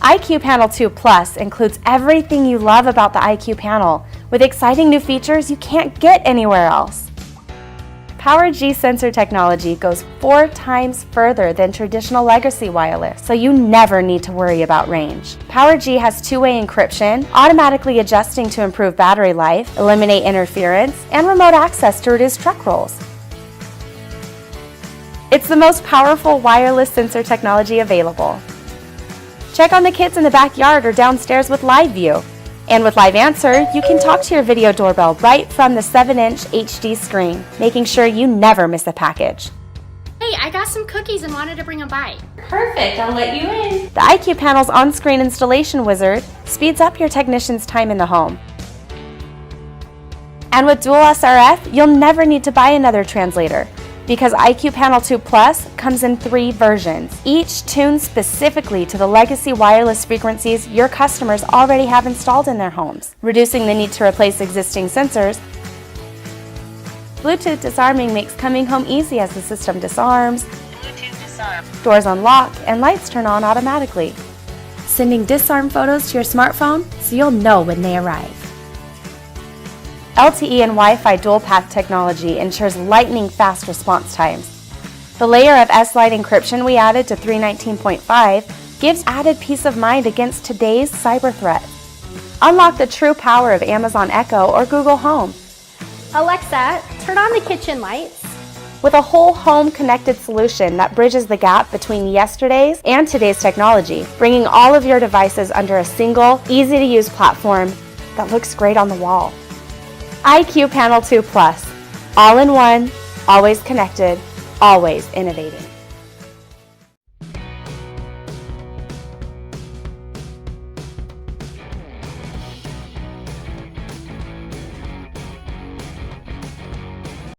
IQ Panel 2 Plus includes everything you love about the IQ panel, with exciting new features you can't get anywhere else. Power G sensor technology goes 4 times further than traditional legacy wireless, so you never need to worry about range. Power G has two-way encryption, automatically adjusting to improve battery life, eliminate interference, and remote access to reduce truck rolls. It's the most powerful wireless sensor technology available. Check on the kids in the backyard or downstairs with Live View. And with Live Answer, you can talk to your video doorbell right from the 7-inch HD screen, making sure you never miss a package. Hey, I got some cookies and wanted to bring them by. Perfect, I'll let you in. The IQ Panel's on-screen installation wizard speeds up your technician's time in the home. And with dual SRF, you'll never need to buy another translator, because IQ Panel 2 Plus comes in 3 versions, each tuned specifically to the legacy wireless frequencies your customers already have installed in their homes, reducing the need to replace existing sensors. Bluetooth disarming makes coming home easy as the system disarms, doors unlock, and lights turn on automatically, sending disarm photos to your smartphone so you'll know when they arrive. LTE and Wi-Fi dual-path technology ensures lightning-fast response times. The layer of S-Lite encryption we added to 319.5 gives added peace of mind against today's cyber threats. Unlock the true power of Amazon Echo or Google Home. Alexa, turn on the kitchen lights. With a whole home connected solution that bridges the gap between yesterday's and today's technology, bringing all of your devices under a single, easy-to-use platform that looks great on the wall. IQ Panel 2 Plus. All in one, always connected, always innovating.